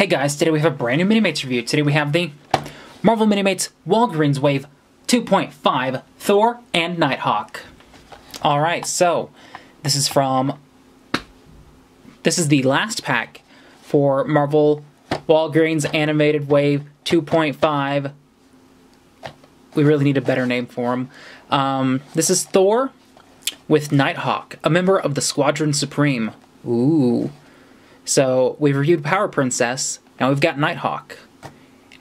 Hey guys, today we have a brand new Minimates review. Today we have the Marvel Minimates Walgreens Wave 2.5 Thor and Nighthawk. Alright, so this is the last pack for Marvel Walgreens Animated Wave 2.5. We really need a better name for him. This is Thor with Nighthawk, a member of the Squadron Supreme. Ooh. So, we've reviewed Power Princess, now we've got Nighthawk.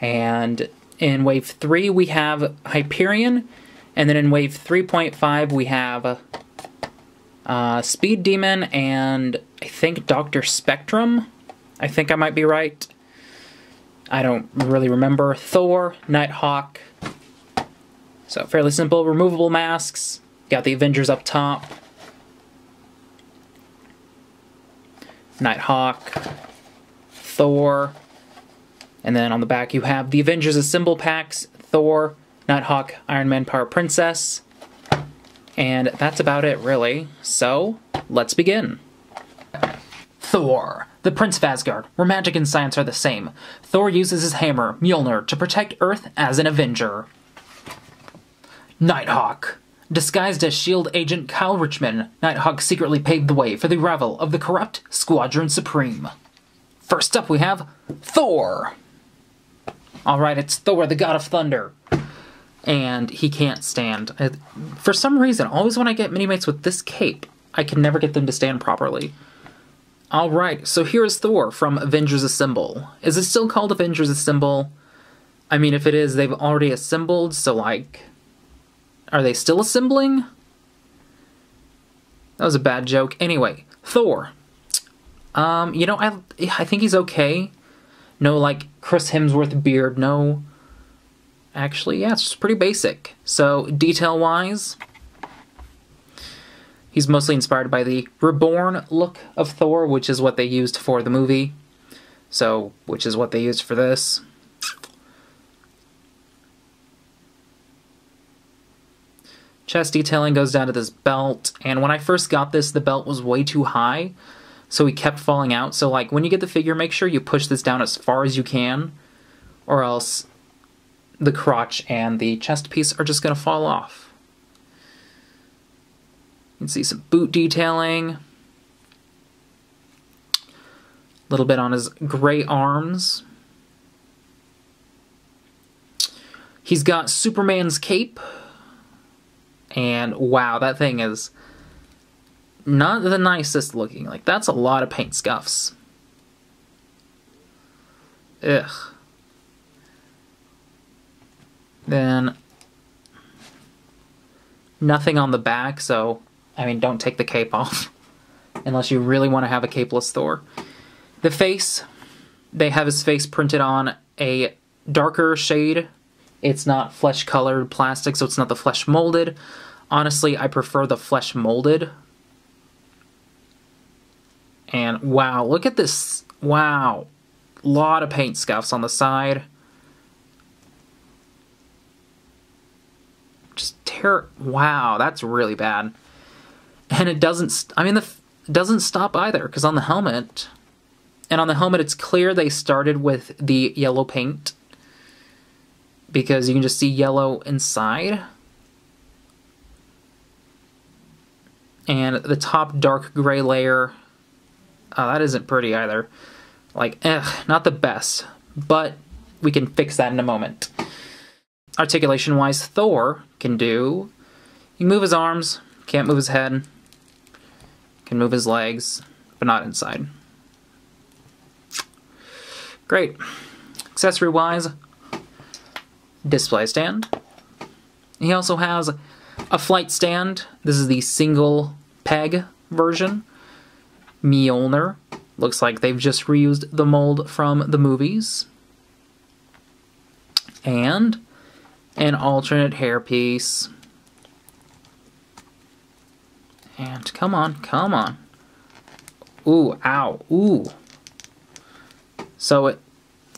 And in Wave 3 we have Hyperion, and then in Wave 3.5 we have Speed Demon and I think Dr. Spectrum. I think I might be right. I don't really remember. Thor, Nighthawk. So, fairly simple. Removable masks. Got the Avengers up top. Nighthawk, Thor, and then on the back you have the Avengers Assemble packs, Thor, Nighthawk, Iron Man, Power Princess, and that's about it really. So, let's begin. Thor, the Prince of Asgard, where magic and science are the same. Thor uses his hammer, Mjolnir, to protect Earth as an Avenger. Nighthawk. Disguised as S.H.I.E.L.D. agent Kyle Richmond, Nighthawk secretly paved the way for the arrival of the corrupt Squadron Supreme. First up we have Thor! Alright, it's Thor, the God of Thunder. And he can't stand. For some reason, always when I get Minimates with this cape, I can never get them to stand properly. Alright, so here is Thor from Avengers Assemble. Is it still called Avengers Assemble? I mean, if it is, they've already assembled, so like... Are they still assembling? That was a bad joke. Anyway, Thor. You know, I think he's okay. No, like, Chris Hemsworth beard, no... Actually, yeah, it's just pretty basic. So, detail-wise, he's mostly inspired by the reborn look of Thor, which is what they used for the movie. So, which is what they used for this. Chest detailing goes down to this belt, and when I first got this, the belt was way too high, so he kept falling out. So, like, when you get the figure, make sure you push this down as far as you can, or else the crotch and the chest piece are just going to fall off. You can see some boot detailing. A little bit on his gray arms. He's got Superman's cape. And wow, that thing is not the nicest looking. Like, that's a lot of paint scuffs. Ugh. Then, nothing on the back, so, I mean, don't take the cape off. Unless you really want to have a capeless Thor. The face, they have his face printed on a darker shade. It's not flesh-colored plastic, so it's not the flesh-molded. Honestly, I prefer the flesh-molded. And wow, look at this. Wow. A lot of paint scuffs on the side. Just wow, that's really bad. And it doesn't, I mean, it doesn't stop either, because on the helmet, and on the helmet it's clear they started with the yellow paint, because you can just see yellow inside. And the top dark gray layer, that isn't pretty either. Like, not the best, but we can fix that in a moment. Articulation-wise, Thor can do... He can move his arms, can't move his head, can move his legs, but not inside. Great. Accessory-wise, display stand. He also has a flight stand. This is the single peg version. Mjolnir. Looks like they've just reused the mold from the movies. And an alternate hairpiece. And come on, come on. Ooh, ow, ooh. So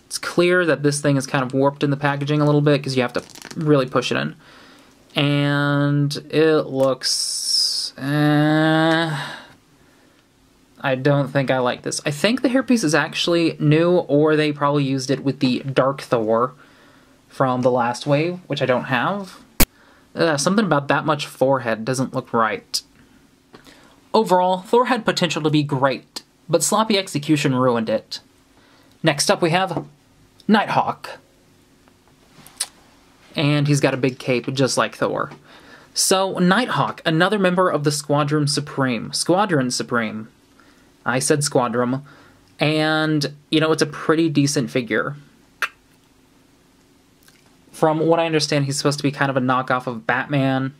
it's clear that this thing is kind of warped in the packaging a little bit because you have to really push it in. And it looks... I don't think I like this. I think the hairpiece is actually new, or they probably used it with the Dark Thor from the last wave, which I don't have. Something about that much forehead doesn't look right. Overall, Thor had potential to be great, but sloppy execution ruined it. Next up we have Nighthawk. And he's got a big cape, just like Thor. So, Nighthawk, another member of the Squadron Supreme. Squadron Supreme. I said Squadron. And, you know, it's a pretty decent figure. From what I understand, he's supposed to be kind of a knockoff of Batman.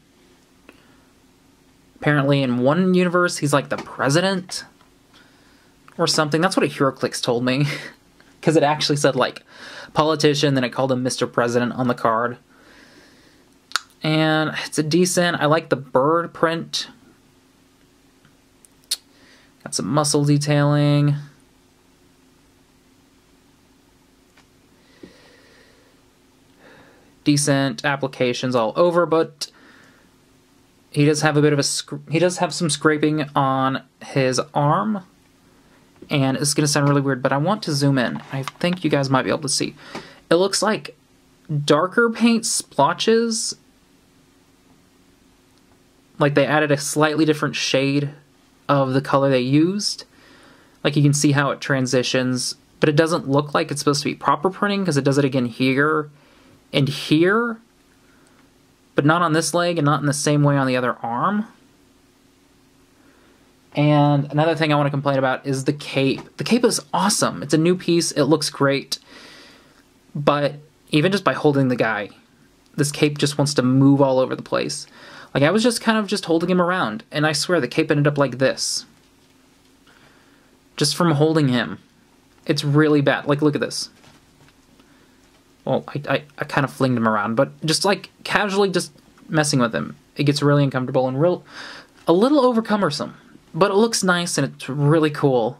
Apparently, in one universe, he's like the president. Or something. That's what a HeroClix told me. Because it actually said, like, politician, then it called him Mr. President on the card. And it's a decent, I like the bird print. Got some muscle detailing. Decent applications all over, but he does have a bit of he does have some scraping on his arm. And it's going to sound really weird, but I want to zoom in. I think you guys might be able to see. It looks like darker paint splotches. Like they added a slightly different shade of the color they used. Like you can see how it transitions, but it doesn't look like it's supposed to be proper printing because it does it again here and here, but not on this leg and not in the same way on the other arm. And another thing I want to complain about is the cape. The cape is awesome. It's a new piece. It looks great. But even just by holding the guy, this cape just wants to move all over the place. Like, I was just kind of just holding him around, and I swear the cape ended up like this. Just from holding him. It's really bad. Like, look at this. Well, I kind of flinged him around, but just, like, casually just messing with him. It gets really uncomfortable and a little over-cumbersome. But it looks nice, and it's really cool.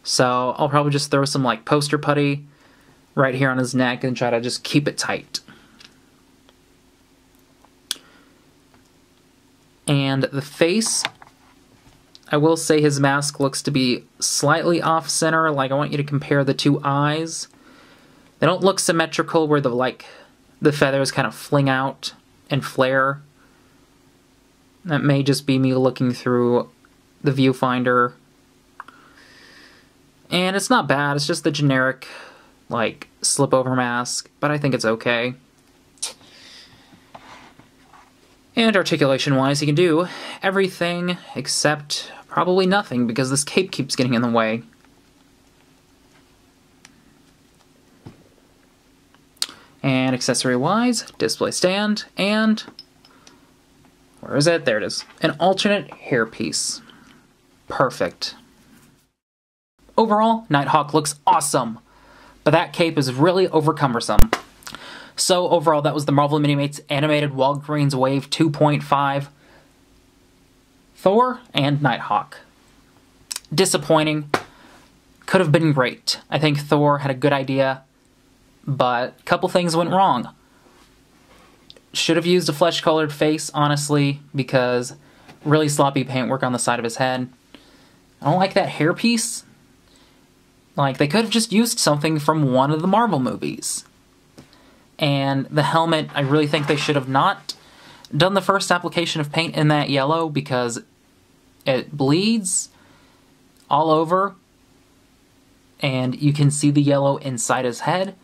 So, I'll probably just throw some, like, poster putty right here on his neck and try to just keep it tight. And the face, I will say his mask looks to be slightly off-center. Like, I want you to compare the two eyes. They don't look symmetrical where the feathers kind of fling out and flare. That may just be me looking through the viewfinder. And it's not bad. It's just the generic, like, slip-over mask. But I think it's okay. And articulation-wise, he can do everything except probably nothing, because this cape keeps getting in the way. And accessory-wise, display stand, and... where is it? There it is. An alternate hairpiece. Perfect. Overall, Nighthawk looks awesome, but that cape is really over-cumbersome. So overall, that was the Marvel Minimates Animated Walgreens Wave 2.5 Thor and Nighthawk. Disappointing. Could have been great. I think Thor had a good idea, but a couple things went wrong. Should have used a flesh-colored face, honestly, because really sloppy paintwork on the side of his head. I don't like that hairpiece. Like, they could have just used something from one of the Marvel movies. And the helmet, I really think they should have not done the first application of paint in that yellow, because it bleeds all over, and you can see the yellow inside his head,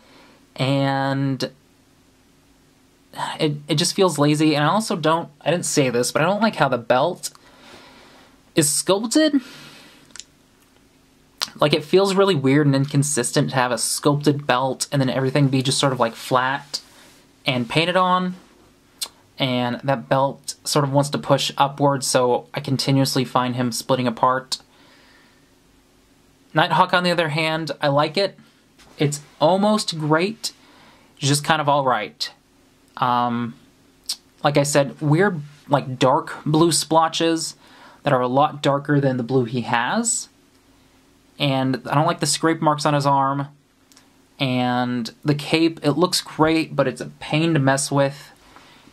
and it just feels lazy. And I also I didn't say this, but I don't like how the belt is sculpted. Like, it feels really weird and inconsistent to have a sculpted belt and then everything be just sort of like flat and painted on. And that belt sort of wants to push upwards, so I continuously find him splitting apart. Nighthawk, on the other hand, I like it. It's almost great. It's just kind of alright. Like I said, weird, like, dark blue splotches that are a lot darker than the blue he has. And I don't like the scrape marks on his arm. And the cape, it looks great, but it's a pain to mess with.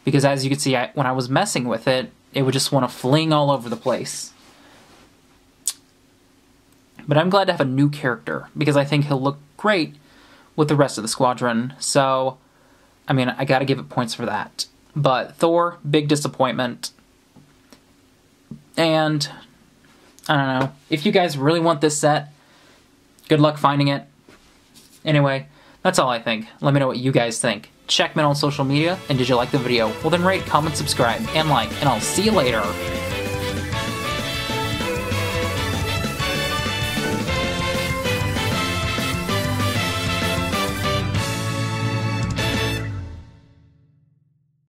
Because as you can see, when I was messing with it, it would just want to fling all over the place. But I'm glad to have a new character, because I think he'll look great with the rest of the Squadron. So, I mean, I gotta give it points for that. But Thor, big disappointment. And, I don't know. If you guys really want this set, good luck finding it. Anyway, that's all I think. Let me know what you guys think. Check me out on social media, and did you like the video? Well then rate, comment, subscribe, and like, and I'll see you later.